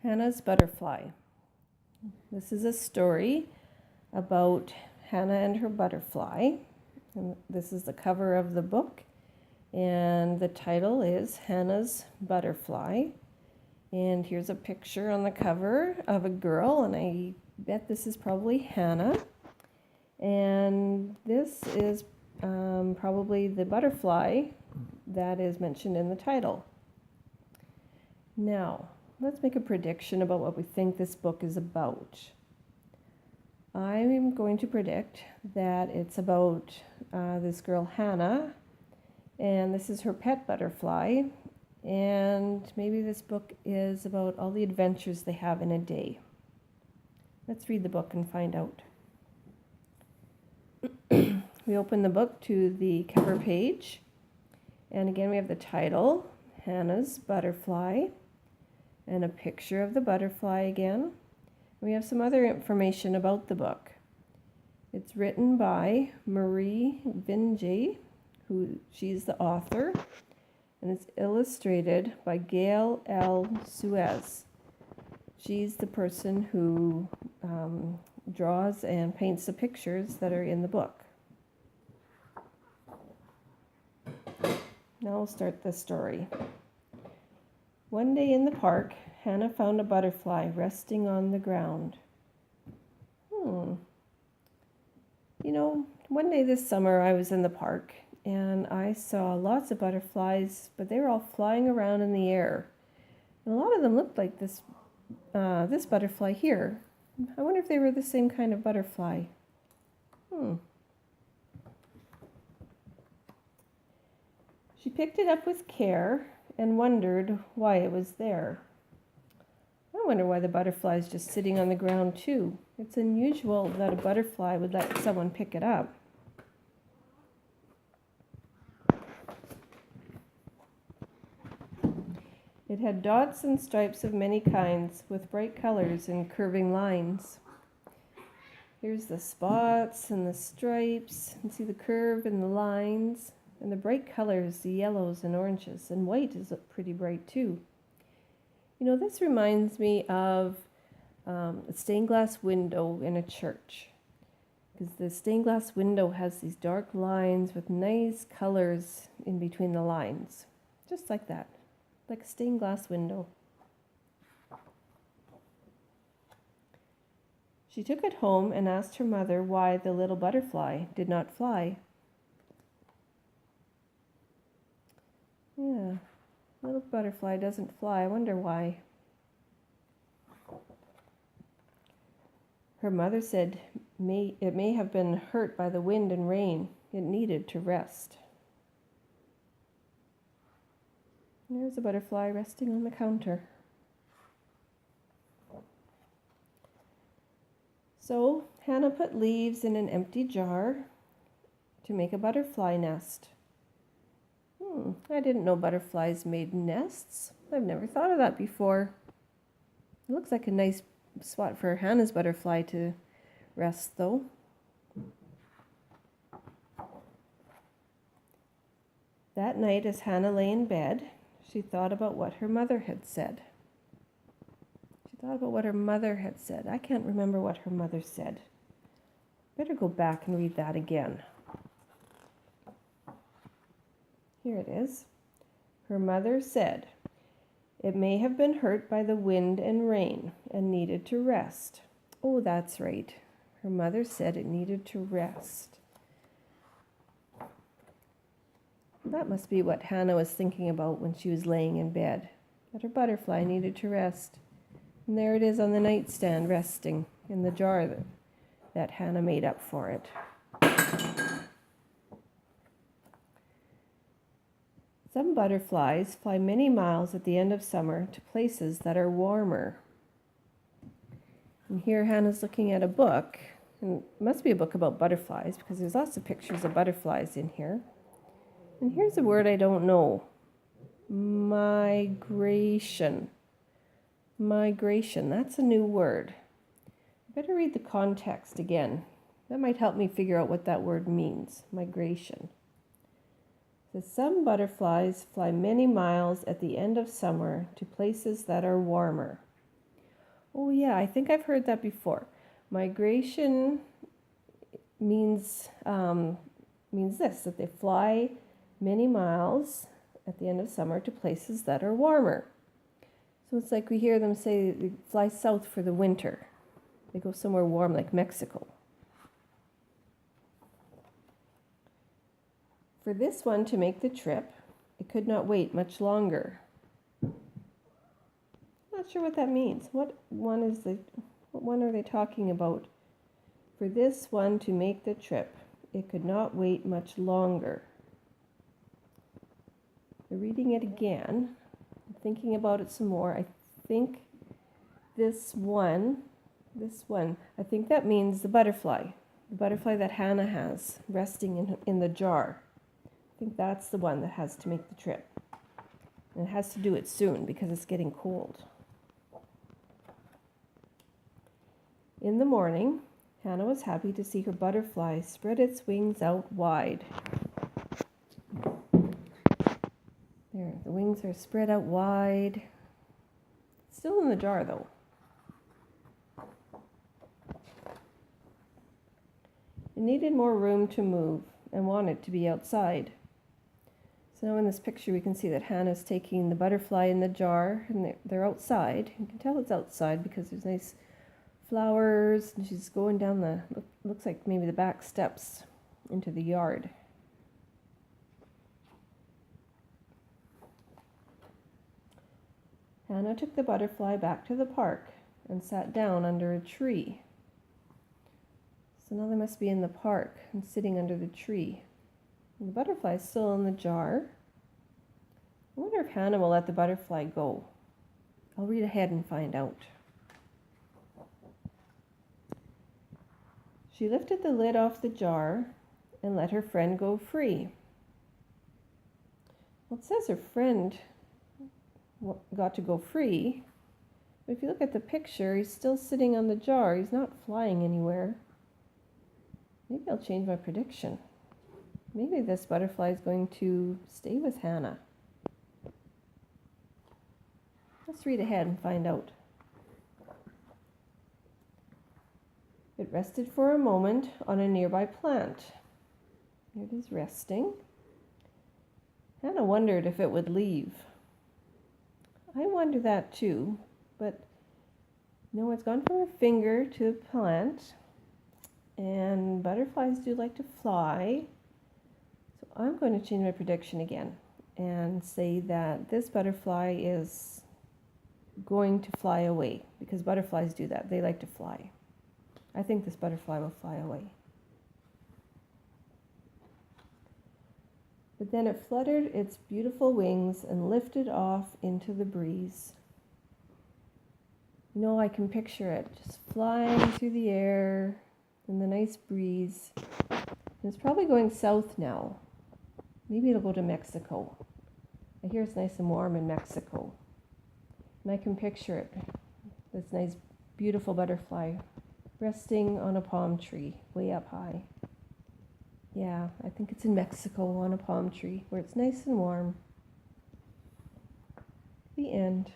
Hannah's Butterfly. This is a story about Hannah and her butterfly. And this is the cover of the book. And the title is Hannah's Butterfly. And here's a picture on the cover of a girl, and I bet this is probably Hannah. And this is probably the butterfly that is mentioned in the title. Now, let's make a prediction about what we think this book is about. I'm going to predict that it's about this girl Hannah, and this is her pet butterfly, and maybe this book is about all the adventures they have in a day. Let's read the book and find out. We open the book to the cover page, and again we have the title, Hannah's Butterfly, and a picture of the butterfly again. We have some other information about the book. It's written by Marie Vinje, she's the author, and it's illustrated by Gail L. Suez. She's the person who draws and paints the pictures that are in the book. Now we'll start the story. One day in the park, Hannah found a butterfly resting on the ground. One day this summer I was in the park and I saw lots of butterflies, but they were all flying around in the air. And a lot of them looked like this butterfly here. I wonder if they were the same kind of butterfly. She picked it up with care and wondered why it was there. I wonder why the butterfly is just sitting on the ground too. It's unusual that a butterfly would let someone pick it up. It had dots and stripes of many kinds, with bright colors and curving lines. Here's the spots and the stripes. You see the curve and the lines. And the bright colors, the yellows and oranges, and white is pretty bright too. This reminds me of a stained glass window in a church. Because the stained glass window has these dark lines with nice colors in between the lines. Just like that, like a stained glass window. She took it home and asked her mother why the little butterfly did not fly. Yeah, little butterfly doesn't fly. I wonder why. Her mother said it may have been hurt by the wind and rain. It needed to rest. There's a butterfly resting on the counter. So Hannah put leaves in an empty jar to make a butterfly nest. I didn't know butterflies made nests. I've never thought of that before. It looks like a nice spot for Hannah's butterfly to rest, though. That night, as Hannah lay in bed, she thought about what her mother had said. I can't remember what her mother said. Better go back and read that again. Here it is. Her mother said, "It may have been hurt by the wind and rain and needed to rest." Oh, that's right. Her mother said it needed to rest. That must be what Hannah was thinking about when she was laying in bed, that her butterfly needed to rest. And there it is on the nightstand, resting in the jar that Hannah made up for it. Some butterflies fly many miles at the end of summer to places that are warmer. And here Hannah's looking at a book, and it must be a book about butterflies because there's lots of pictures of butterflies in here. And here's a word I don't know. Migration. Migration, that's a new word. I better read the context again. That might help me figure out what that word means, migration. Some butterflies fly many miles at the end of summer to places that are warmer. Oh yeah, I think I've heard that before. Migration means this, that they fly many miles at the end of summer to places that are warmer. So it's like we hear them say they fly south for the winter. They go somewhere warm like Mexico. For this one to make the trip, it could not wait much longer. Not sure what that means. What one are they talking about? For this one to make the trip, it could not wait much longer. Reading it again, thinking about it some more, I think this one, I think that means the butterfly that Hannah has resting in the jar. I think that's the one that has to make the trip. And it has to do it soon because it's getting cold. In the morning, Hannah was happy to see her butterfly spread its wings out wide. There, the wings are spread out wide. Still in the jar though. It needed more room to move and wanted to be outside. So now in this picture we can see that Hannah's taking the butterfly in the jar and they're outside. You can tell it's outside because there's nice flowers and she's going down looks like maybe the back steps into the yard. Hannah took the butterfly back to the park and sat down under a tree. So now they must be in the park and sitting under the tree. And the butterfly is still in the jar. I wonder if Hannah will let the butterfly go. I'll read ahead and find out. She lifted the lid off the jar and let her friend go free. Well, it says her friend got to go free, but if you look at the picture, he's still sitting on the jar. He's not flying anywhere. Maybe I'll change my prediction. Maybe this butterfly is going to stay with Hannah. Let's read ahead and find out. It rested for a moment on a nearby plant. It is resting. Hannah wondered if it would leave. I wonder that too, but no, it's gone from her finger to the plant, and butterflies do like to fly. So I'm going to change my prediction again and say that this butterfly is going to fly away because butterflies do that. They like to fly. I think this butterfly will fly away. But then it fluttered its beautiful wings and lifted off into the breeze. You know, I can picture it just flying through the air in the nice breeze. And it's probably going south now. Maybe it'll go to Mexico. I hear it's nice and warm in Mexico. And I can picture it, this nice, beautiful butterfly resting on a palm tree way up high. Yeah, I think it's in Mexico on a palm tree where it's nice and warm. The end.